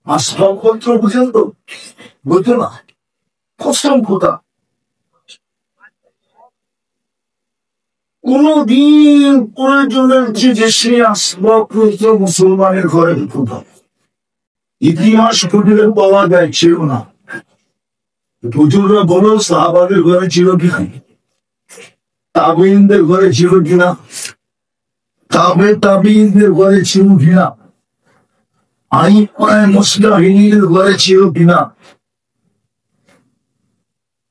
আসবাবপত্র বুঝেন তো, বুঝতো না, কসম খোদা কোনদিন প্রয়োজনের যে সেই আসবাবপত্র মুসলমানের ঘরে হতো না। ইতিহাস খুঁজলে পাওয়া যায় ছিল না। হুজুররা বলো সাহাবাদের ঘরে ছিল কিনা, তাবেঈনদের ঘরে ছিল কিনা, তাবেঈনদের ঘরে ছিল কিনা, আইম্মায়ে মুজতাহিদীদের ঘরে ছিল কিনা।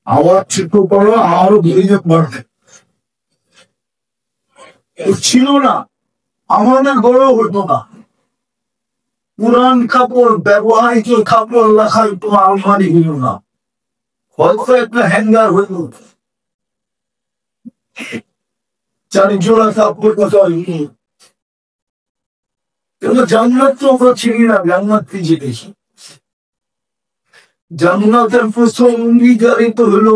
আওয়াজ ছোট করো, আরো বেরিয়ে পড়বে। ছিল না, আমাদের ঘরেও হতো না। পুরান কাপড়, ব্যবহারিক কাপড় রাখার তো আলমারি হইল না, হয়তো একটা হ্যাঙ্গার হইল, চারি জোড়া কাপড় কথা হইল। জান্নাত তো আমরা চিনি না, জান্নাত কি জিনিস। জান্নাতের প্রথম অঙ্গীকারিত হলো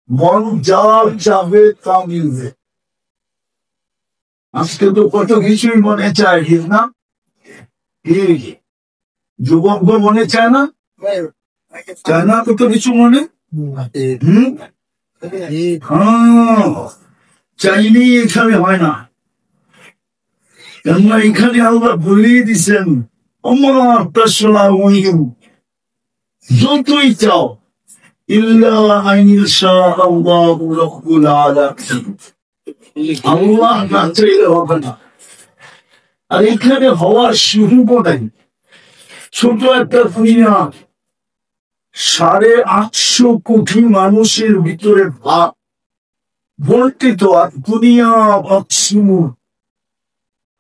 মন যা চাবে তা মিলবে। আজকে তো কত কিছুই মনে চায়, ঠিক না? যুবক মনে চায় না, চায় না কত কিছু মনে। চাইলেই এখানে হয় না, কেননা এখানে আল্লাহ বলেই দিচ্ছেন যতই চাও আল্লাহ না চাইলে হবে না। আর এখানে হওয়ার সুযোগ নাই। ছোট একটা দুনিয়া, 850 কোটি মানুষের ভিতরে ভাগ বর্তিত। আর দুনিয়া মাকসুম,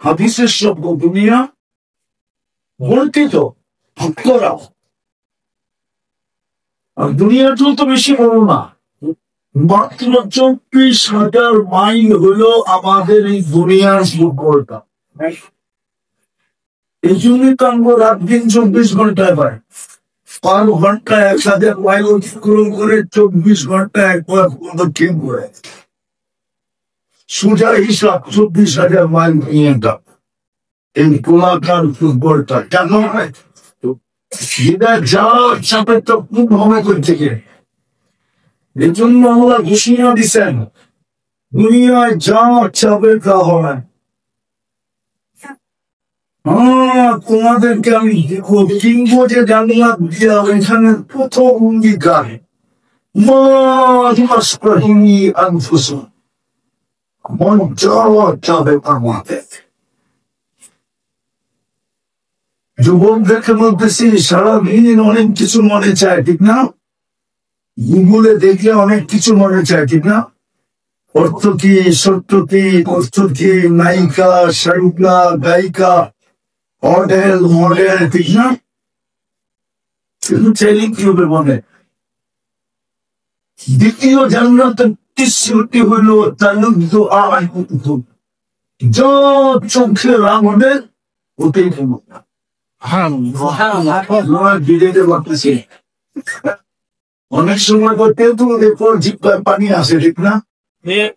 হাদিসের শব্দ দুনিয়া বর্তিত, ভাগ করা। আর দুনিয়াটাও তো বেশি বড় না, মাত্র 24,000 মাইল হলো আমাদের এই দুনিয়ার উপরটা। এই জন্যই তো আমরা রাত দিন 24 ঘন্টায় পাই। 5 ঘন্টা 1000 মাইল অতিক্রম করে 24 ঘন্টা একবার ঠিক করে সোজা হিসাব 24,000 মাইল নিয়ে দাও এই গোলাকার ফুটবলটা। কেন যাওয়ার চাপে তো খুব হবে থেকে। এই জন্য আমরা ঘোষণা দিচ্ছেন দুনিয়ায় যা চাপে তা হবে। তোমাদেরকে আমি দেখো কিনবো যে জানলাম দিয়া এখানে প্রথম অঙ্গীকার মন যাবে আমাদের। যুবকদেরকে বলতেছি সারাদিন অনেক কিছু মনে চায়, ঠিক না? গুগলে দেখলে অনেক কিছু মনে চায়, ঠিক না? অর্থ কি, সত্য কি, অর্থ কি, নায়িকা, শায়িকা, গায়িকা, মডেল, ঠিক না? কিন্তু চাইলে কি হবে মনে। দ্বিতীয় জান্নাতের তৃতীয়টি হইল যা চোখে রাগ হবে ওটাই দেব। অনেক সময় জিব্বায় পানি আসে, ঠিক না?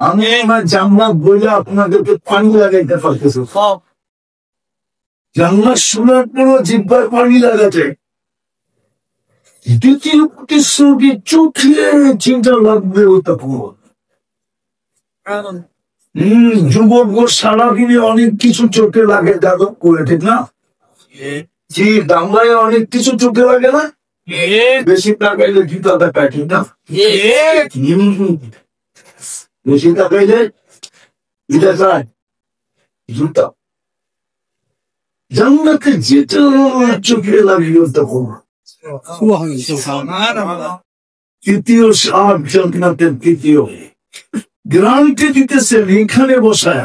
আমি আমার জান্নাত বলে আপনাদেরকে পানি লাগাইতে পারতেছি। জান্নাত শোনার পরও জিব্বায় পানি লাগাতে। দ্বিতীয় প্রতিশ্রুতি চোখে চিন্তা লাগবে ওটা পুরো। যুবক সারাদিনে অনেক কিছু চোখে লাগে, যাদব করে, ঠিক না? যে দাঙ্গায় অনেক কিছু চোখে লাগে না, বেশি টাকাইলে জুতা দেখায়, ঠিক না? বেশি টাকাইলে দেখায় জুতা। জান্নাতে যেটা চোখে লাগে ওটা করবো। তৃতীয় সাত জান্নাতের তৃতীয় গ্রান্টি দিতেছেন এখানে বসায়।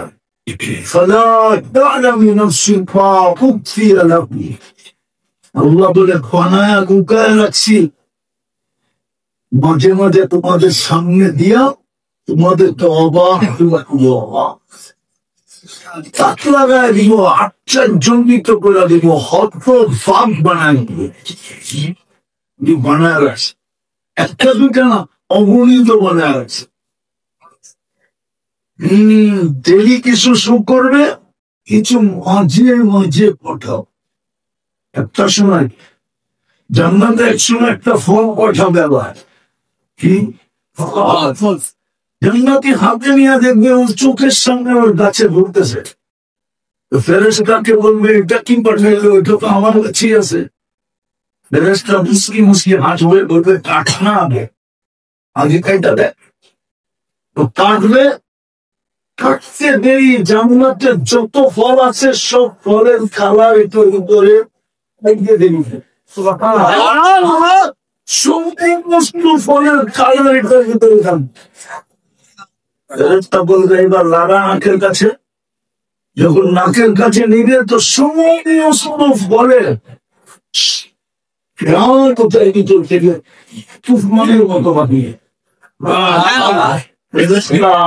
আল্লাহ বলে খানায় লুকায় রাখছি, মাঝে মাঝে তোমাদের সামনে দিয়া তোমাদেরকে অবাক তাক লাগায় দিব, আশ্চর্যজনিত করে দিব, হত ফাঁক বানায় বানায় রাখছে। একটা দুটা না, অগণিত বানায় রাখছে। ডেলি কিছু শো করবে, কিছু মাঝে মাঝে পাঠাও। একটা সময় জান্নাতে একসময় একটা ফল পাঠাবে আবার কি জান্নাতি হাতে নিয়ে দেখবে ওর চোখের সামনে ওর গাছে ঘুরতেছে। ফেরেশতাকে বলবে এটা কি পাঠাইলো, এটা তো আমার কাছেই আছে। ফেরেশতা মুসকি মুসকি হাসবে, বলবে কাঠ না আগে আগে কাইটা দেয়। তো কাটবে, কাটতে দেরি জান্নাতে যত ফল আছে সব ফলের কালার এটার উপরে দেরি সমস্ত ফলের কালার এটার ভিতরে ফেরেশতা বলবে এবার লাগা নাকের কাছে। যখন নাকের কাছে নিবে তো সমস্ত ফলের কোথায় ভিতর থেকে তুফানের মতো বানিয়ে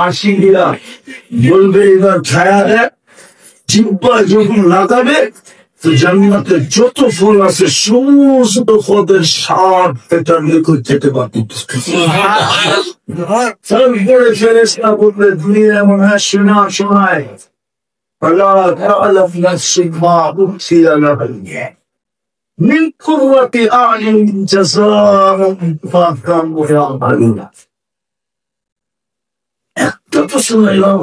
আসি দিয়া বলবে এবার ছায়া দেয়। জিহ্বা যখন লাগাবে তো জান্নাতে যত ফল আছে সমস্ত ফলের স্বাদ এটার নিকট যেতে পারবে। তারপরে ফেরেশতা বলবে দুনিয়া মনে হয় শোনায় فلا تعلم نفس ما أخفي لهم من قرة أعين جزاء بما كانوا يعملون। একটা তো শোনাইলাম,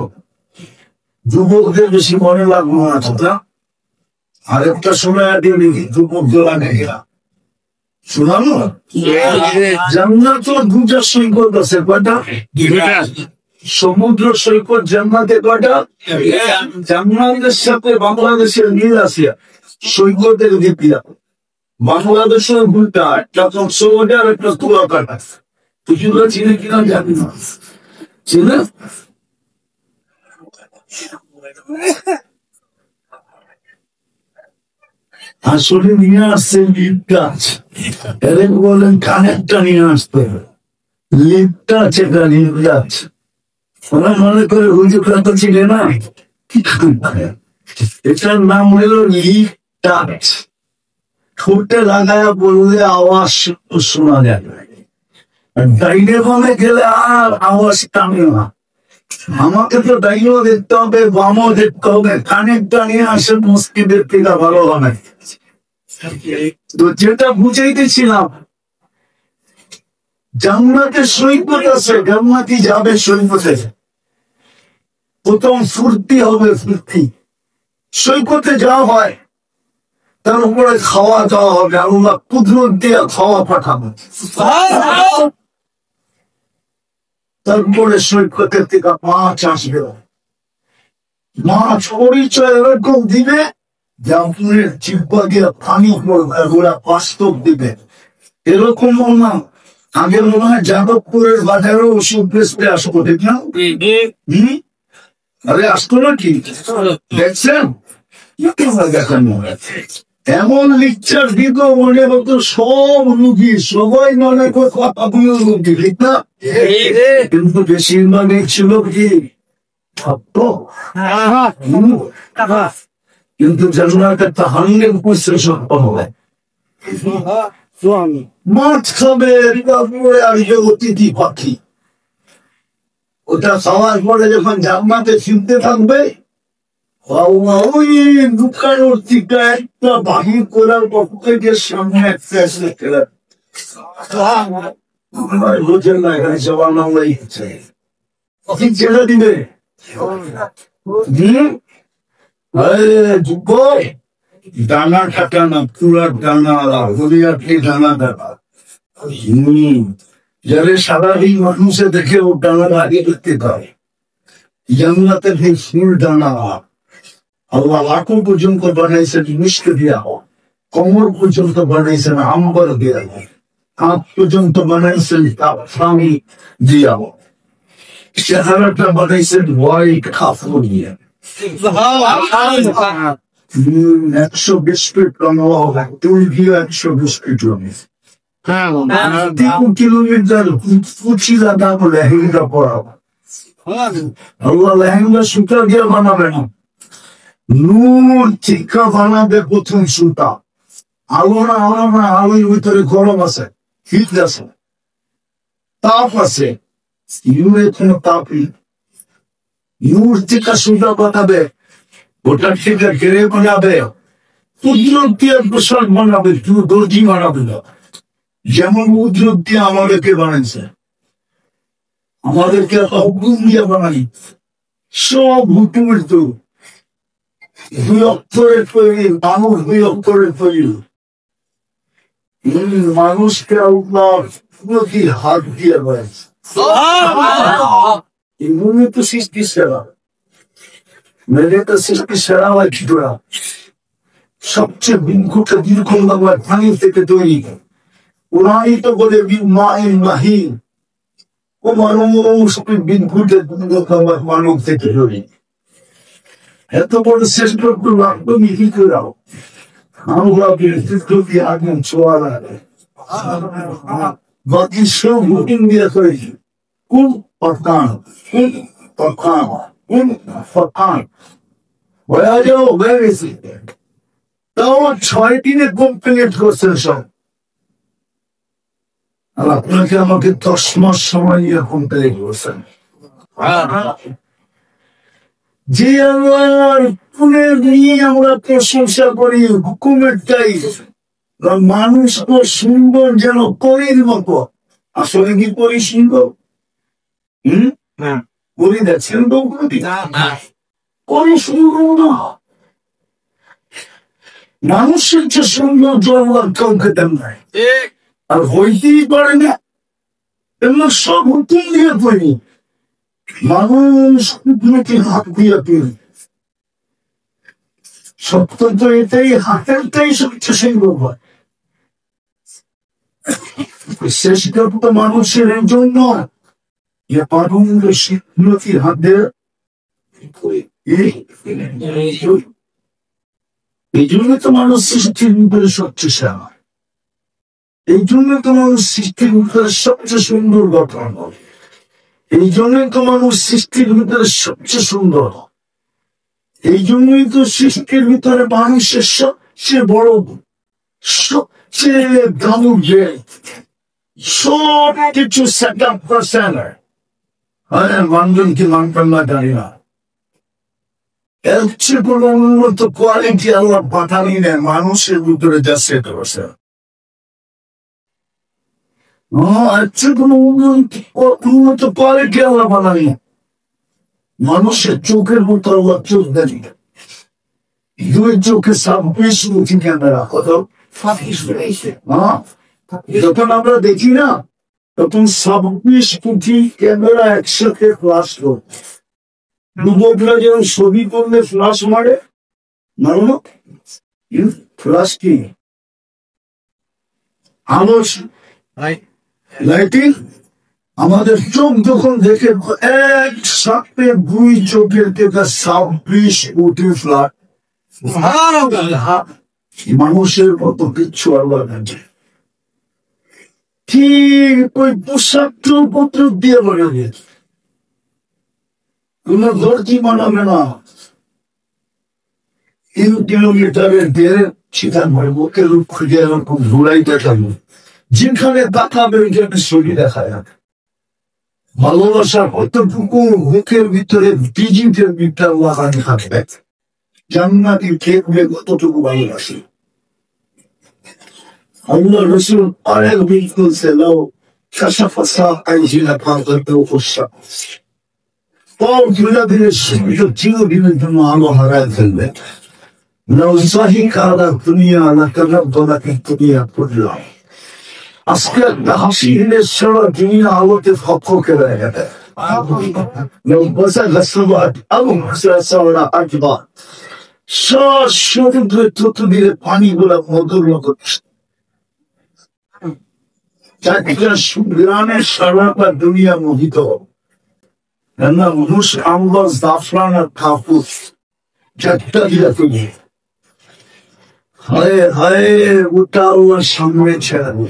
যুবকদের বেশি মনে লাগলো না কথা। আরেকটা শোনায় দিলি যুবকদের লাগে এরা শোনানো। জান্নাত দুটা সৈকত আছে, কয়টা? সমুদ্র সৈকত জান্নাতে কয়টা? জান্নাতের সাথে বাংলাদেশের মিল আছে সৈকতের দিকটা। বাংলাদেশের ভুলটা একটা কক্সবাজার আর একটা কুয়াকাটা। কিছুটা চিনে কিনা জানি না, চিনে আসলে নিয়ে আসছে লিপ গাছ। এর বলেন কানেরটা নিয়ে আসতে হবে, লিপটা সেটা লিপ গাছ। ওরা মনে করে হুজুররা তো ছিল না, এটার নাম হলো লিপ টাচ। ঠোঁটে লাগায় বললে আওয়াজ শোনা যায়, ডাইনে বামে গেলে আর আওয়াজ টানে না। আমাকে তো ডাইনেও দেখতে হবে, বামও দেখতে হবে, কানেরটা নিয়ে আসে মসজিদের থেকে ভালো হবে। তো যেটা বুঝাইতেছিলাম, জান্নাতে সৈকত আছে, জান্নাতি যাবে সৈকতে, প্রথম ফুর্তি হবে। ফুর্তি সৈকতে যাওয়া হয়, তার উপরে খাওয়া দাওয়া হবে, আল্লাহ কুদরত দিয়ে খাওয়া পাঠাবো। তারপরে সৈকতের থেকে মাছ আসবে, মাছ পরিচয় এরকম দিবে যে আপনার জিহ্বা দিয়ে পানি পড়বে, ওরা বাস্তব দিবে। এরকম না আগে মনে হয় যাদবপুরের বাজারেও ওষুধ বেচতে আসবো, ঠিক না? আরে আসতো নাকি দেখছেন? এমন লিকচার দিত মনে হতো সব রুগী, সবাই মনে করে কথাগুলো রুগী, ঠিক না? কিন্তু বেশিরভাগই ছিল কি কিন্তু জান্নাতে একটা 100% সত্য হবে। মাছ খাবে, আর যে অতিথি পাখি, ওটা খাওয়ার পরে যখন জান্নাতে ফিরতে থাকবে, ওই দোকানের থেকে একটা বাহির করার পক্ষে সামনে একটা এসে খেলে বোঝেন না, এখানে সবার নামলাই ছেড়ে দিবে। ডানা খাটানা, পুরার ডানা, হরিয়াটি ডানা ডানা। যারা স্বাভাবিক মানুষে দেখে ও ডানা আগে দেখতে পায়, জান্নাতের এই ফুল ডানা আল্লাহ লাখো পর্যন্ত বানাইছেন মিষ্টি দিয়া, কমর পর্যন্ত বানাইছেন আম্বর দিয়া, হাত পর্যন্ত বানাইছেন স্বামী দিয়া, চেহারাটা বানাইছেন হোয়াইট কাপড় দিয়ে। 120 ফিট লম্বা হবে, 120 ফিট লম্বা, 3 কিলোমিটার উঁচি জায়গা লেহেঙ্গা পরাবো। আল্লাহ লেহেঙ্গা সুতা দিয়ে বানাবে না, নূর টিকা বানাবে প্রথম সুতা। আলো না আলোর ভিতরে গরম আছে, হিট আছে, তাপ আছে, ইউরে কোনো তাপই। নূর টিকা সুতা বানাবে, ওটা থেকে ঘেরে বানাবে, উদ্যোগ দিয়ে পোশাক বানাবে, শুধু দর্জি বানাবে না। যেমন উদ্যোগ দিয়ে আমাদেরকে বানাইছে, আমাদেরকে হুকুম দিয়ে বানাই, সব হুকুমের তো 2 অক্ষরের তৈরি, মানুষ 2 অক্ষরের তৈরি। মানুষকে আল্লাহ প্রতি হাত দিয়ে বানাইছে। এগুলো তো সৃষ্টি সেরা, মেরে তো সৃষ্টি সেরা হয় ছোটরা। সবচেয়ে বিঙ্কুটা দীর্ঘম বাংলার পানি থেকে তৈরি, ওরাই তো বলে মায়ের মাহিন, ও মানুষ বিঙ্কুটা মানব থেকে তৈরি। এত বড় শ্রেষ্ঠ লাগতো মিহি করাও, আমরা বিরতি আগুন ছোঁয়ার আগে বাকি সব বুকিং দিয়ে করেছি। কোন পকান, কোন পকান, কোন পকান হয়ে যাও হয়ে গেছি। তাও 6 দিনে কমপ্লিট করছেন সব। আর আপনাকে আমাকে 10 মাস সময় নিয়ে কমপ্লিট করছেন। যে আমার পুনের নিয়ে আমরা প্রশংসা করি, হুকুমের চাই মানুষ তো সুন্দর যেন পরীর মতো। আসলে কি পরি সুন্দর? পরি দেখছেন তো পরি সুন্দর না, মানুষের যে সৌন্দর্য আল্লাহ কাউকে দেন নাই, আর হইতেই পারে না। এগুলো সব হুকুম দিয়ে তৈরি, মানুষ হুকুমকে হাত দিয়ে তৈরি। সত্য তো এটাই, হাতেরটাই সবচেয়ে সুন্দর হয়। শেষটা তো মানুষের এই জন্য যে পারুণ্ড শিক্ষির হাতে, এই জন্য তো মানুষ সৃষ্টির ভিতরে সবচেয়ে সেরা, এই জন্য তো মানুষ সৃষ্টির ভিতরে সবচেয়ে সুন্দর গঠন, এই জন্যই তো মানুষ সৃষ্টির ভিতরে সবচেয়ে সুন্দর, এই জন্যই তো সৃষ্টির ভিতরে মানুষের সবচেয়ে বড়, সবচেয়ে দামুক, সব কিছু সেট আপ করছেন। মানুষকে মানবেন না জানি না, এর চেয়ে কোনো উন্নত কোয়ালিটি আল্লাহ পাঠানি নেই মানুষের ভিতরে যা সেট করছে। উন্নত কোয়ালিটি আল্লাহ বানানি, মানুষের চোখের মতো আল্লাহ চোখ দেন, 2 চোখে 26 ক্যামেরা, কত যখন আমরা দেখি না তখন 26 কোটি ক্যামেরা একসাথে ফ্লাশ করে। যুবকরা যেমন ছবি করলে ফ্লাশ মারে, মারো ফ্লাশ কি আলো লাইটিং। আমাদের চোখ যখন দেখে একসাথে 2 চোখের থেকে 26 কোটি ফ্লাশ, মানুষের মতো কিচ্ছু আল্লাহ আছে। ঠিক ওই পোশাক পত্র দিয়ে বলে গেছে, কোন দর্জি বানাবে না। 3 কিলোমিটারের দেড় সেখান মুখের রূপ খুঁজে এরকম ঘুরাই দেখাবো, যেখানে দেখাবে ওইখানে শরীর দেখায়। ভালোবাসার কতটুকু মুখের ভিতরে ডিজিটের ভিতরে লাগানো থাকবে, জান্নাতি খেয়ে কতটুকু ভালোবাসি। আল্লাহ রসুল আরেক বিলকুল সেলাও কাশাফাসা আইজিনা পাগলতেও খুশা পর ধীরে ধীরে চিরদিনের জন্য আলো হারায় ফেলবে। নৌসাহি কাদা দুনিয়া না কাদা দোলাকে দুনিয়া পড়লাম। আজকে একটা হাসি দিলে সারা দুনিয়া আলোতে ফক্ষ করে গেছে। তত দিলে পানি গুলা মধুর করছে, সারাটা দুনিয়া মোহিত। মানুষ আম্বাস জাফরান আর কাপুস চারটা দিয়ে তৈরি। হায় হায় ওটা আল্লাহর সামনে ছেড়ে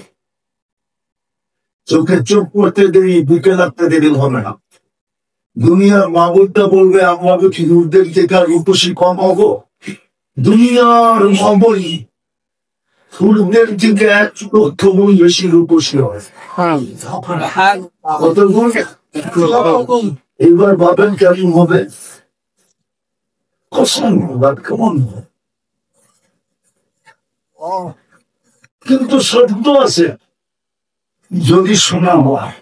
চোখে চোখ পড়তে দেরি, বুকে লাগতে দেরি হবে না। দুনিয়ার মাবুদটা বলবে আমরা তো খিদুরদের থেকে আর রূপসী কম হবো। দুনিয়ার মাবই ফুলদের থেকে 1 গুণ বেশি রূপসী হয়। কত গুণ? এবার ভাবেন কেমন হবে? কসম কেমন, কিন্তু সত্য আছে। যদি শোনা হয়,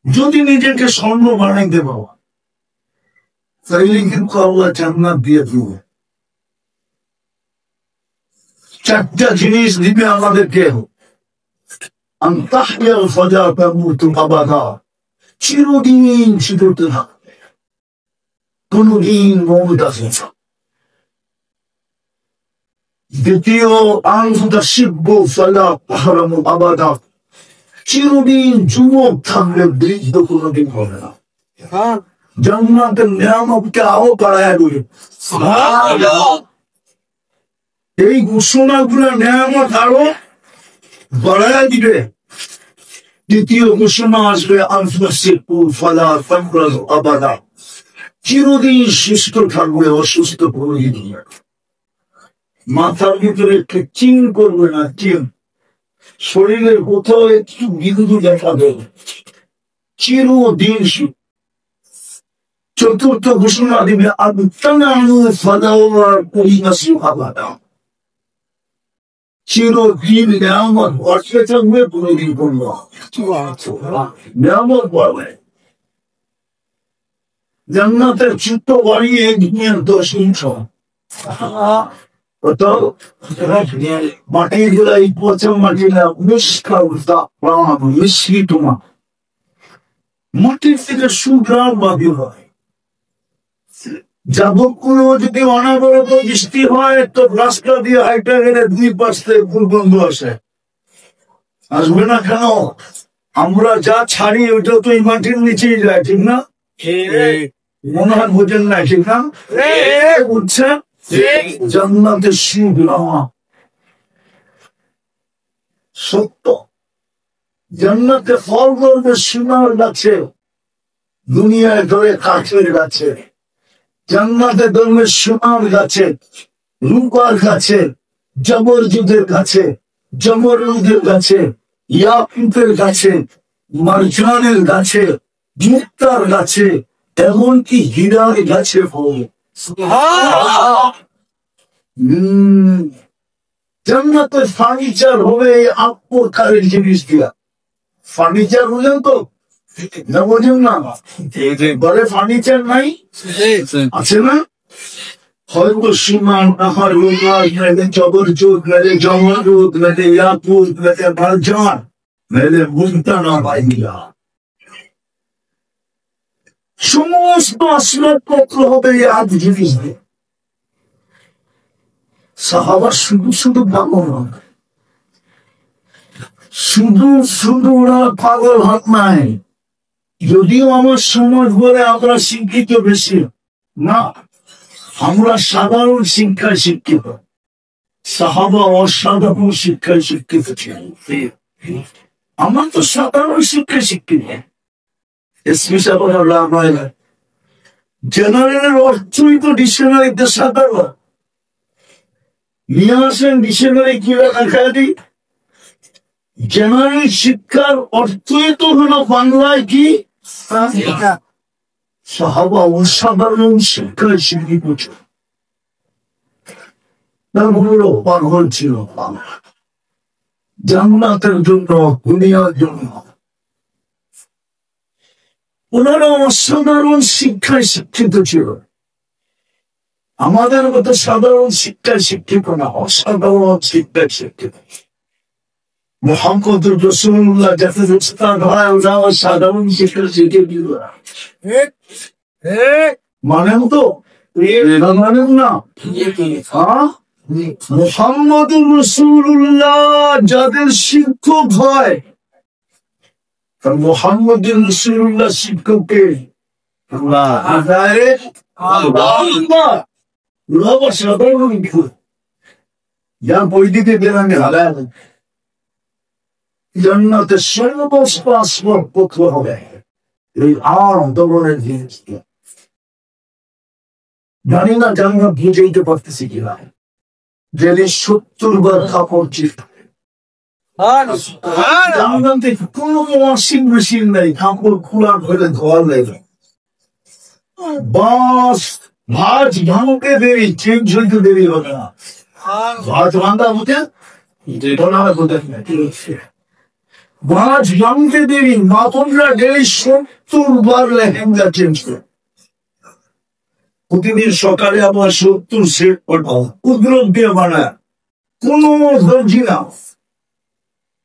যদি নিজেকে স্বর্ণ বানাইতে পারো, তাইলে কিন্তু আল্লাহ জান্নাত দিয়ে দিবে। চারটা জিনিস দিবে আমাদেরকে। চিরদিন চিরতে থাকবে, কোনদিন মৌত আসে না। দ্বিতীয়, আনন্দ ফলা হারামু আবাদা, চিরদিন যুবক থাকবে, বৃদ্ধ কোনদিন হবে না। জান্নাতের নিয়ামতকে আরো বাড়ায় দিবে। এই ঘোষণাগুলো নিয়ামত আরো বাড়ায় দিবে। দ্বিতীয় ঘোষণা আসবে ফলা আবাদা, চিরদিন সুস্থ থাকবে, অসুস্থ কোনদিন হবে। মাথার ভিতরে একটু চিন করবে না, চিন শরীরের কোথাও একটু বিন্দু দেখা দেবে, চিরদিন। চতুর্থ ঘোষণা দিবে চিরদিন নিয়ামত বর্ষে থাকবে, কোনদিন করল নিয়ামত বাড়বে। জান্নাতের চিত্ত বাড়িয়ে দুনিয়ার 10 ইঞ্চ মাটির গুলা, এই পচা মাটিরা মিশ্রিত মাটির থেকে সুগ্রাম বাদী হয়। যাবতীয় যদি অনাবরত বৃষ্টি হয়, তো রাস্তা দিয়ে হাইটা গেলে 2 পাশ থেকে দুর্গন্ধ আসে। আসবে না কেন? আমরা যা ছাড়ি ওইটা তো এই মাটির নিচেই যায়, ঠিক না? মনে হয় বোঝেন না, ঠিক না? বুঝছে? জান্নাতের সুগ্রাম সত্য। জান্নাতে ফল ধরবে সোনার গাছে, দুনিয়ায় ধরে কাঠের গাছে। জান্নাতে ধরবে সোনার গাছে, রূপার গাছে, জবরজুদের গাছে, জমরুদের গাছে, ইয়াকুতের গাছে, মারজানের গাছে, মুক্তার গাছে, এমনকি হীরার গাছে ফল। জান্নাতে ফার্নিচার হবে আট প্রকারের জিনিস দিয়া। ফার্নিচার বুঝেন তো? না বোঝেন না? বলে ফার্নিচার নাই, আছে না? হয়তো সীমান আহার মেলে জবরজুদ, মেলে জমরুদ, মেলে ইয়াকুত, মেলে মারজান, মেলে মুক্তানা বাইয়া, সমস্ত আসবাবপত্র হবে এই 8 জিনিস দিয়ে। সাহাবা শুধু শুধু পাগল হন, শুধু শুধু ওরা পাগল হন নাই। যদিও আমার সমাজ বলে আমরা শিক্ষিত বেশি না, আমরা সাধারণ শিক্ষায় শিক্ষিত। সাহাবা অসাধারণ শিক্ষায় শিক্ষিত ছিলেন। আমার তো সাধারণ শিক্ষায় শিক্ষিত। জেনারেলের অর্থই তো ডিকশনারিতে সাধারণ। নিয়ে আসেন ডিকশনারি কি লেখা দিই। জেনারেল শিক্ষার অর্থই তো হলো বাংলায় কি? সাহাবা অসাধারণ শিক্ষায় শিক্ষিত ছিল। পাগল ছিল জান্নাতের জন্য, দুনিয়ার জন্য। ওনারা অসাধারণ শিক্ষায় শিক্ষিত ছিল। আমাদের মতো সাধারণ শিক্ষায় শিক্ষিত না, অসাধারণ শিক্ষায় শিক্ষিত। মুহাম্মদ রাসূলুল্লাহ যাতে উস্তাদ হয়, ওরা সাধারণ শিক্ষায় শিক্ষিত। মানেন তো? মানেন না? মুহাম্মদ রাসূলুল্লাহ যাদের শিক্ষক হয়, মুহাম্মদ রাসূলুল্লাহ শিক্ষককে যা বই দিতে গেলেন জান্নাতের সর্বস্ব আসবাবপত্র হবে এই ধরনের জিনিস। জানি না জান্নাত বুঝাইতে পারতেছি কিনা। যদি 70 বার কাপড় চিপতে, জান্নাতে কোনো ওয়াশিং মেশিন নেই, কাপড় খোলা ধরে ধোয়া লাগে। বাস ভাঁজ ভাঙতে দেরি, চেন ঝুলতে দেরি হবে না। ভাঁজ ভাঙা বুঝে ভাঁজ ভাঙতে দেরি, মাপনরা ডেলি 70 বার লেহেঙ্গা চেঞ্জ করে। প্রতিদিন সকালে আমার 70 সেট কুদরত দিয়ে বানায়, কোন দর্জি না।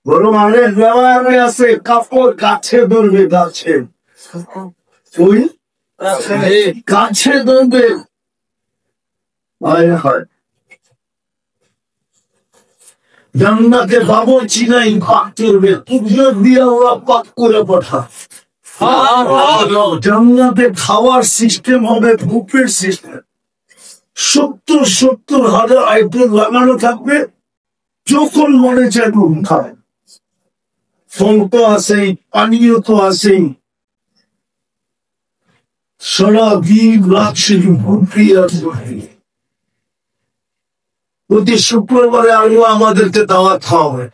বড় মানে ব্যবহারে আছে কাপড় গাছে ধরবে, গাছে ওই গাছে ধরবে। জান্নাতে বাবুর্চি নাই, পাক করবে, কুদরত দিয়ে ওরা পাক করে পাঠায়। জান্নাতে খাওয়ার সিস্টেম হবে বুফেট সিস্টেম, 70,000 আইটেম লাগানো থাকবে, যখন মনে চায় তখন খায়। ফল তো আছেই, পানীয় তো আছেই, সারা দিন রাখছে ভর্তি আছে। প্রতি শুক্রবারে আল্লাহ আমাদেরকে দাওয়াত খাওয়াবে।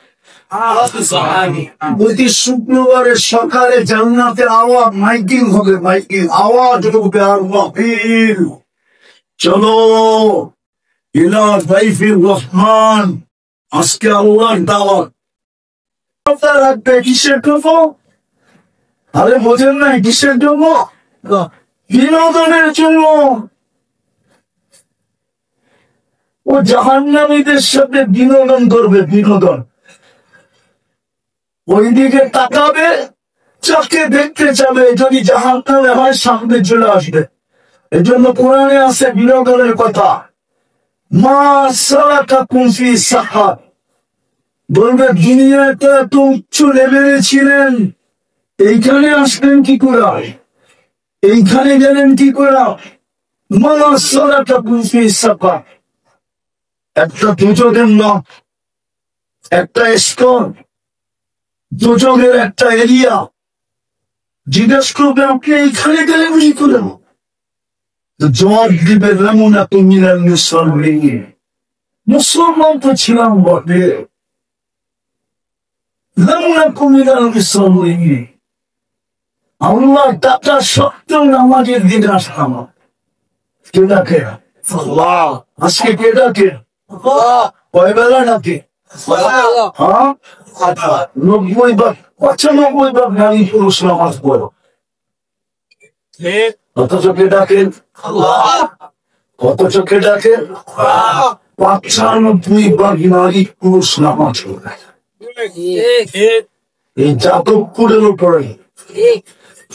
প্রতি শুক্রবারে সকালে জান্নাতে আওয়াজ মাইকিং হবে, মাইকিং আওয়াজ হবে, আর মাহফিল চলো ইলা দাইফির রহমান, আজকে আল্লাহর দাওয়াত। রাখবে কিসের জন্য? আরে বোঝেন নাই কিসের জন্য? বিনোদনের জন্য। ও জাহান্নামীদের সাথে বিনোদন করবে, বিনোদন। ওইদিকে তাকাবে, চোখে দেখতে যাবে, যদি জাহান্নামে হয় সামনে চলে আসবে। এই জন্য কোরআনে আছে বিনোদনের কথা। মা সালাকাকুম ফি সাকার, বলবে দুনিয়াতে এত উচ্চ লেভেলে ছিলেন, এইখানে আসবেন কি করে? এইখানে গেলেন কি করে? মা সালাকাকুম ফি সাকার, একটা দুজনের না, একটা স্তর, দুজনের একটা এরিয়া। জিজ্ঞেস করবে আপনি এইখানে গেলেন কি করে? জবাব দিবে রামুনা তুমিনাল মুসলমিন, মুসলমান তো ছিলাম বটে, রামুনা তুমিনাল মুসলমিন। আল্লাহ টাকা সত্ত্বেও নামাজের দিন আসতাম। কে ডাকে? আজকে কে ডাকে? কয় বেলা ডাকে? হ্যাঁ, 90 ভাগ 95 ভাগ নারী পুরুষ নামাজ পড়ো, অথচ কে ডাকেন? অথচ কে ডাকেন? 95 ভাগ নারী পুরুষ নামাজ পড়ে। এই যাদবপুরের উপরে,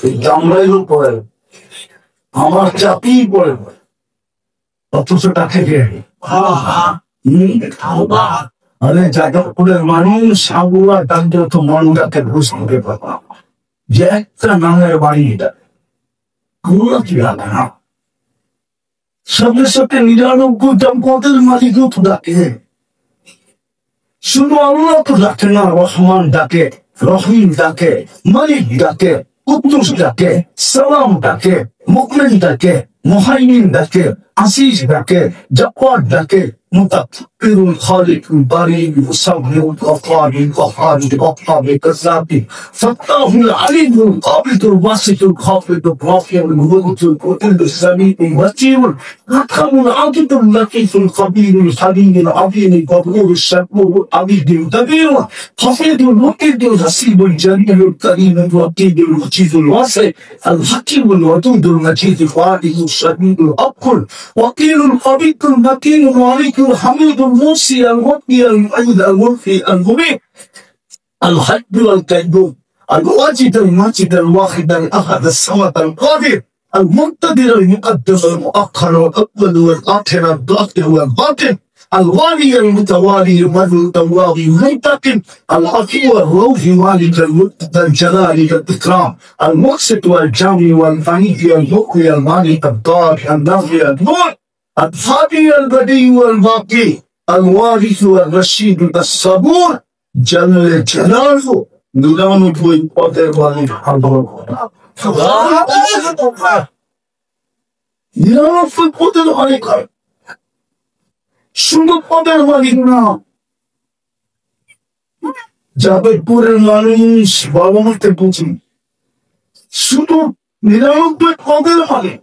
এই জামরাইল উপরে, আমার জাতিই পড়ে, অথচ ডাকে কে? আরে যাদবপুরের মানুষ সাগুয়া তাদের তো মনটাকে বুঝতে পারলাম যে একটা নামের বাড়ি এটা কি লাগে না। সাথে সাথে 99টা পদের মালিকও তো ডাকে। শুধু আল্লাহ তো ডাকে না, রহমান ডাকে, রহিম ডাকে, মালিক ডাকে, কুদ্দুস ডাকে, সালাম ডাকে, মুকমিন ডাকে, মুহাইমিন ডাকে, আসিস ডাকে, জব্বার ডাকে, متكبر الخالق البارئ المصور الغفار القهار الوهاب الكذاب فتاه العليم القابض الباسط الخافض الرافع المهلك القدير السميع البصير الحكم العادل اللطيف الخبير الحليم العظيم الغفور الشكور العبيد الكبير حفيظ الوكيل الحسيب الجليل الكريم الوكيل المجيد الواسع الحكيم الودود المجيد الوارث الشديد الأبقر وكيل القبيض المتين المالك الحميد الموصي المبني المعيد الملقي المبين الحج والقيوم الواجد الماجد الواحد الاحد الصمد القادر المقتدر المقدم المؤخر والاول والاخر الظاهر والباطن الوالي المتوالي المتوالي المنتقم العفو والروح والد المقتدى الجلال والاكرام المقسط والجامع والغني المقوي المالك الضار النافع النور الفادي البديع والباقي الوارث والرشيد الصبور جل جلاله নিরানব্বই পদের মালিক আল্লাহ। 99 পদের মালিক, শুধু পদের মালিক না। যাদবপুরের মানুষ বাবা মাতে বুঝি শুধু 99 পদের মালিক।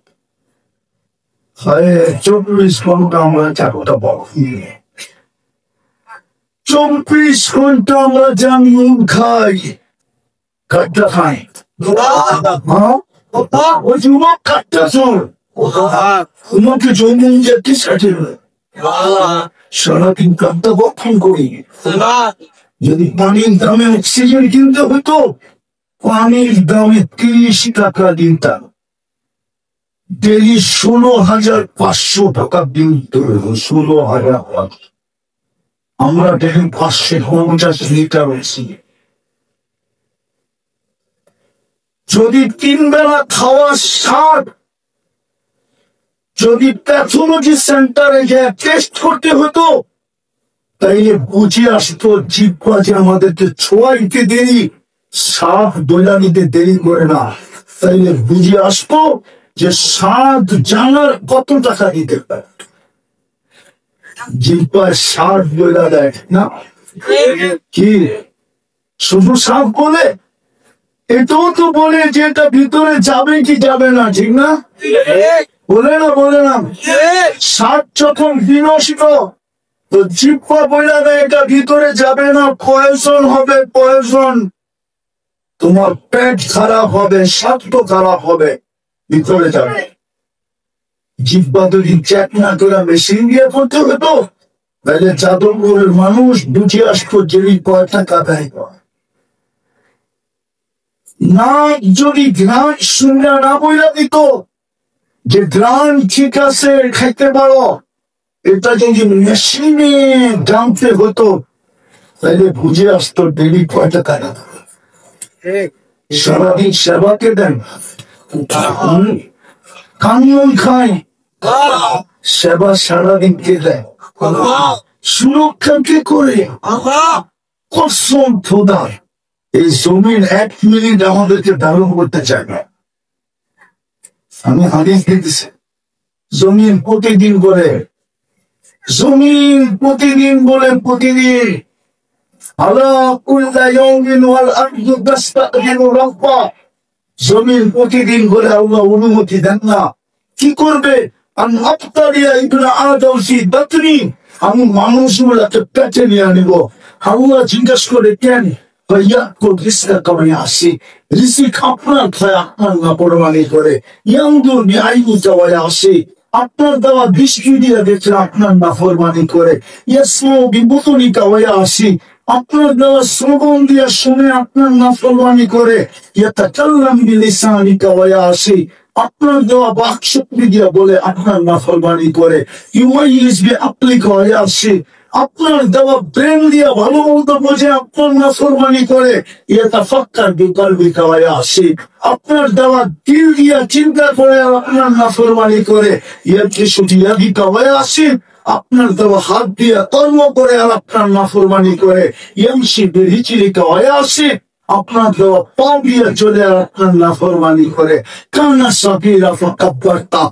24 ঘন্টা আমরা চারটা বকি, 24 ঘন্টা আমরা জামিন খাই, কাটটা খাই। ওই যুবক কাটটা শোন, তোমাকে জমিন যে কি সাথে সারাদিন কাটটা বক্ষণ করি। যদি পানির দামে অক্সিজেন কিনতে হতো, পানির দামে 30 টাকা দিতাম, ডেলি 16,500 টাকা দিন, 16,000। আমরা ডেলি 550 লিটার অক্সিজেন। যদি 3 বেলা খাওয়া 60, যদি প্যাথোলজি সেন্টারে গিয়ে টেস্ট করতে হতো, তাইলে বুঝে আসতো জিহ্বা যে আমাদেরকে ছোঁয়াইতে দেরি, স্বাদ বইলা নিতে দেরি করে না। তাইলে বুঝে আসতো যে স্বাদ জানার কত টাকা দিতে পারে। জিহ্বার স্বাদ বইলা দেয় না, কি শুধু স্বাদ বলে? এটাও তো বলে যে এটা ভিতরে যাবে কি যাবে না, ঠিক না? বলে না, বলে না? স্বাদ যখন বিনষ্ট, তো জিহ্বা বইলা দেয় এটা ভিতরে যাবে না, পয়জন হবে, পয়জন। তোমার পেট খারাপ হবে, স্বাস্থ্য খারাপ হবে, ভিতরে যাবে। জিহ্বা যদি চেক না করে মেশিন দিয়ে করতে হতো, তাহলে যাদবপুরের মানুষ বুঝে আসতো যে কয় টাকা ব্যয় করে। না, যদি ঘ্রাণ শুনে না বইলা দিত যে ঘ্রাণ ঠিক আছে খাইতে পারো, এটা যদি মেশিনে জানতে হতো, তাহলে বুঝে আসতো ডেলি কয় টাকা। সারাদিন সেবাকে দেন, কানুন খায়, সেবা সারাদিন কে দেয়? সুরক্ষা কে করে? কসম খোদার, এই জমিন 1 মিনিট আমাদেরকে ধারণ করতে চায় না। আমি হাদিস দিতেছি, জমিন প্রতিদিন বলে, জমিন প্রতিদিন বলে, প্রতিদিন জমিন প্রতিদিন বলে আল্লাহ অনুমতি দেন না। কি করবে? আমি মানুষগুলাকে পেটে নিয়ে আনিব। আল্লাহ জিজ্ঞাসা করে কেন? আসি ঋষিক আপনার খায়, আপনার নাফরমানি করে। আসি আপনার দেওয়া দৃষ্টি দিয়ে দেখে আপনার নাফরমানি করে। আসি আপনার দেওয়া শ্রবণ দিয়ে শুনে আপনার নাফরমানি করে। আসি আপনার দেওয়া বাক শক্তি দিয়ে বলে আপনার নাফরমানি করে। আসি আপনার দেওয়া ব্রেন দিয়ে ভালো মন্দ বোঝে আপনার নাফরমানি করে। আসি আপনার দেওয়া দিল দিয়ে চিন্তা করে আপনার নাফরমানি করে। আসি আপনার দেওয়া হাত দিয়ে কর্ম করে আর আপনার নাফরমানি করে। আসি আপনার দেওয়া পা দিয়ে চলে আর আপনার নাফরমানি করে। কানা সাকিরা ফাকাব্বারতা,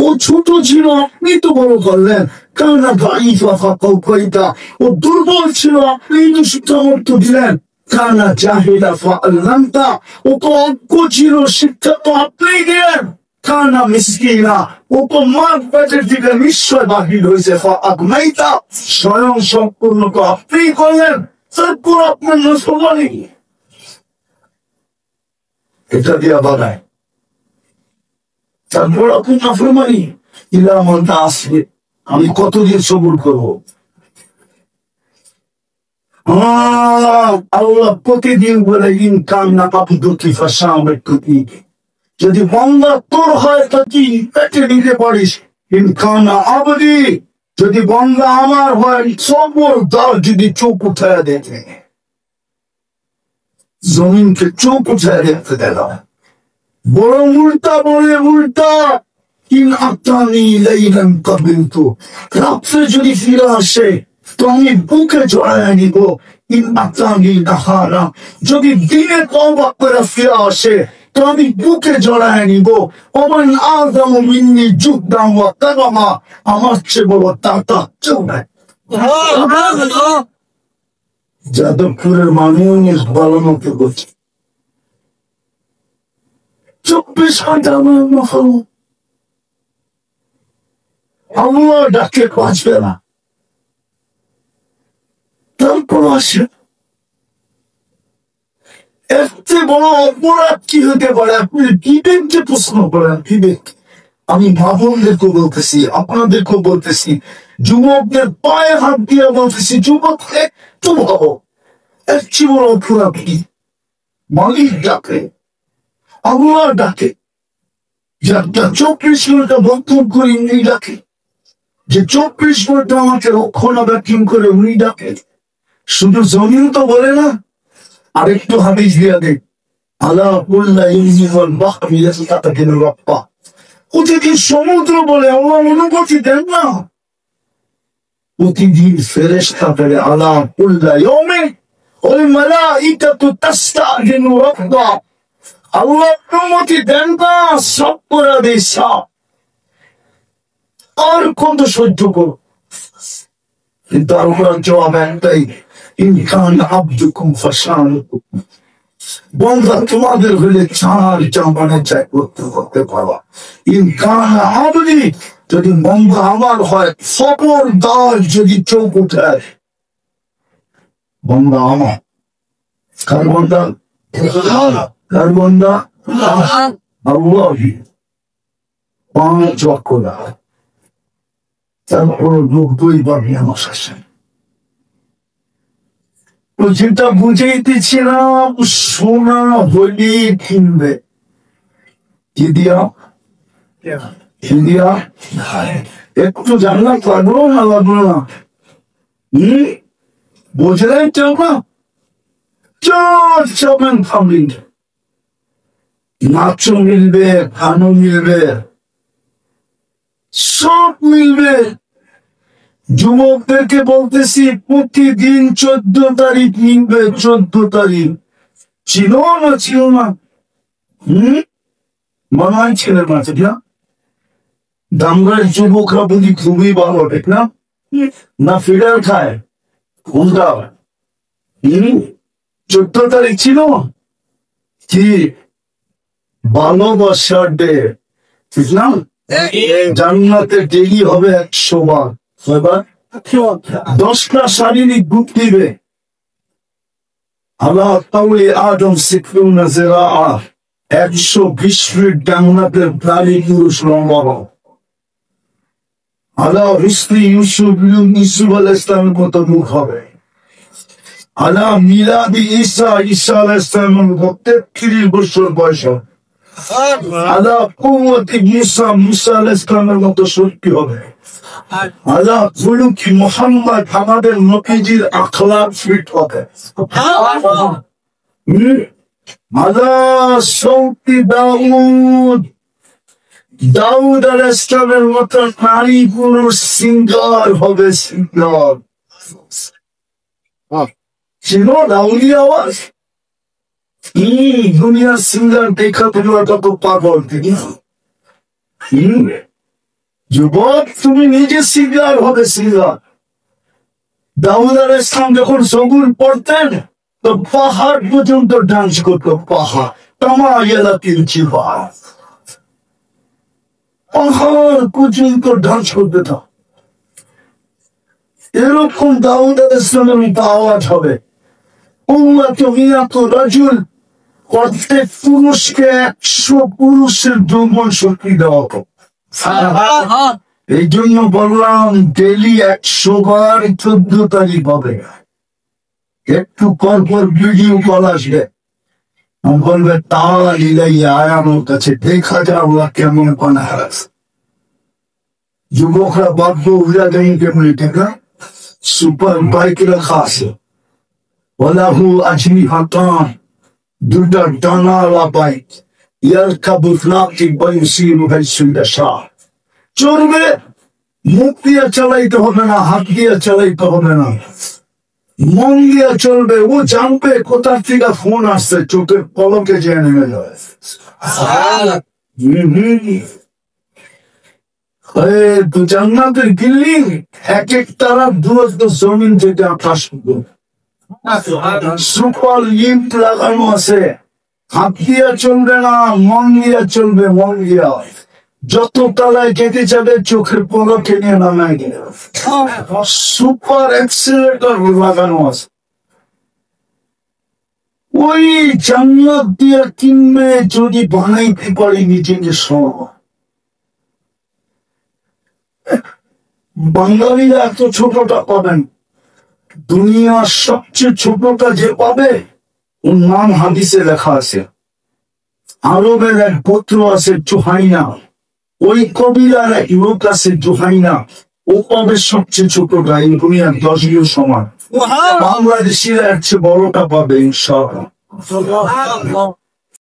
ও ছোট ছিল আপনি তো বড় করলেন। কানা দাঈফা ফাকাওকাইতা, ও দুর্বল ছিল আপনি তো সামর্থ্য দিলেন। কানা জাহিলা ফাআল্লামতা, ও তো অজ্ঞ ছিল শিক্ষা তো আপনি দিলেন। কানা মিসকিনা, ও তো মার পেটের দিকে নিশ্চয় বাহির হয়েছে। ফাআগনাইতা, স্বয়ং সম্পূর্ণ তো আপনি করলেন, তারপর আপনার নাফরমানি। এটা দিয়া বানায়, তারপর আপনি নাফরমানি। ইলা মনটা আসবে, আমি কতদিন সবুর করবো? আল্লাহ প্রতিদিন বলে ইনকাম না পাবি দুঃখী ফাঁসা আমার টুপি। যদি বান্দা তোর হয় তা কি পেটে নিতে পারিস। ইনকান আবদি, যদি বান্দা আমার হয় সবর দাও, যদি চোখ উঠায় দেখে, জমিনকে চোখ উঠায় দেখতে দেয়। বড় উল্টা বলে, উল্টা রাত্রে যদি ফিরে আসে তো আমি বুকে জড়ায় নিব। যদি দিনে তওবা করে ফিরে আসে তো আমি বুকে জড়ায় নিব। আমার চেয়ে বড় তাতা কেউ নাই। যাদবপুরের মানুষ ভালো মতো করছে। 24 ঘন্টা আমার আল্লাহ ডাকে বাঁচবে না। তারপর আসে এর চেয়ে বড় অপরাধ কি হতে পারে? আপনি বিবেককে প্রশ্ন করেন, বিবেক। আমি ভাবনদেরকে বলতেছি, আপনাদেরকেও বলতেছি, যুবকদের পায়ে হাত দিয়ে বলতেছি, যুবক একটু ভাবো, এর চেয়ে বড় অপরাধ কি? মালিক ডাকে, আল্লাহ ডাকে, যে 24 ঘন্টা বক্তব্য করে উনি ডাকে, যে 24 ঘন্টা আমাকে রক্ষণাবেক্ষণ করে উনি ডাকে। শুধু জমিন তো বলে না, আরেকটু হাদিস দিয়া দেখ, আল্লাহ প্রতিদিন সমুদ্র বলে আল্লাহ অনুমতি দেন না। প্রতিদিন ফেরেশতা বলে আল্লাহ আল্লাহ অনুমতি দেন না, সব করে দেয় সব। আর কত সহ্য করো? কিন্তু আল্লাহর জবাব একটাই, ইনকান আব্দুকুম ফাশানুকুম, বন্ধা তোমাদের হলে চার জামানে চাই করতে পারবা। ইনকান আবদি, যদি বন্ধা আমার হয়, খবরদার যদি চোখ উঠায়, বন্ধা আমার। কার বন্ধা? কার বন্ধা? আল্লাহ। 5 ওয়াক্ত নামাজ, তারপর 90 বার নিয়ামত আসে। যেটা বুঝাইতেছিলাম, সোনা হলি কিনবে কি দিয়া? কি দিয়া? একটু জান্নাত লাগলো না লাগলো না? বুঝলেন তো না? যাবেন থামলেন, নাচও মিলবে, গানও মিলবে, সব মিলবে। যুবকদেরকে বলতেছি, প্রতিদিন 14 তারিখ মিলবে, 14 তারিখ। ছিল না? ছিল না? মনে হয় ছেলের মাঝে না? দামগার যুবকরা বুঝি খুবই ভালো, ঠিক না? না ফিডার খায়? কোনটা? 14 তারিখ ছিল কি? ভালোবাসার ডে, ঠিক না? জান্নাতে ডেলি হবে 100 বার। 10টা শারীরিক গ্রুপ দিবে। আল্লাহ তাওলি আদম 120 ফিট জান্নাতের প্রাণী পুরুষ লম্বা। আল্লাহ ইউসুফ আলাইহিস সালামের মতো মুখ হবে। আল্লাহ মিলাদি ঈসা আলাইহিস সালামের মতো 33 বছর বয়স। আল্লাহ কুওয়াতি মুসা আলাইহিস সালামের মতো শক্তি হবে। আল্লাহ ফুলুকি মুহাম্মদ আমাদের নবীজির আখলাক ফিট হবে। আল্লাহ শক্তি দাউদ আলাইহিস সালামের মতো নারী পুরুষ সিঙ্গার হবে, সিঙ্গার। ছিল দাউদি আওয়াজ? দুনিয়ার সিঙ্গার দেখা তোমার কত পাগল, ঠিক না? যুবক, তুমি নিজে সিঙ্গার হবে, সিঙ্গার। দাউদ আলাইহিস সালাম যখন জবুর পড়তেন, তো পাহাড় পর্যন্ত ডান্স করতো, পাহাড় পাহাড় পর্যন্ত ডান্স করতে তো। এরকম দাউদ আলাইহিস সালামের আওয়াজ হবে। রাজুল, প্রত্যেক পুরুষকে 100 পুরুষের যৌবন শক্তি দেওয়া হোক। এই জন্য বললাম ডেলি 100 বার 14 তারিখ হবে। একটু পর ভিডিও কল আসবে, বলবে আমার কাছে দেখা যায় ওরা কেমন বানায়। যুবকরা বাধ্য হইয়া যায় কেমন, ঠিক না? সুপার বাইক রাখা আছে, ওয়ালাহু আজনিহাতান, 2টা ডানাওয়ালা বাইক, ইয়ারকাবু ফিল ওয়ায়ুসিরু হাইসু ইয়াশা। চলবে, মুখ দিয়ে চালাইতে হবে না, হাত দিয়ে চালাইতে হবে না, মন দিয়ে চলবে। ও জানবে কোথা থেকে ফোন আসছে, চোখের পলকে যে নেমে যাবে। জান্নাতের বিল্ডিং এক এক তারা দূরত্ব জমিন থেকে আকাশ। সুপার লিফট লাগানো আছে, হাত দিয়ে চলবে না, মন দিয়ে চলবে, মন দিয়া। যত তালায় যেতে যাবে চোখের পলকে নিয়ে নামায় গেল। সুপার এক্সেলেটর লাগানো আছে। ওই জান্নাত দিয়ে কিনবে যদি বানাইতে পারি নিজেকে সব। বাঙালিরা এত ছোটটা পাবেন, দুনিয়ার সবচেয়ে ছোটটা যে পাবে ওর নাম হাদিসে লেখা আছে। আরবের এক পুত্র আছে জুহাইনা, ওই কবিলার এক লোক আছে জুহাইনা, ও পাবে সবচেয়ে ছোটটা, এই দুনিয়ার 10 সমান। বাংলাদেশিরা এর চেয়ে বড়টা পাবে ইনশাআল্লাহ।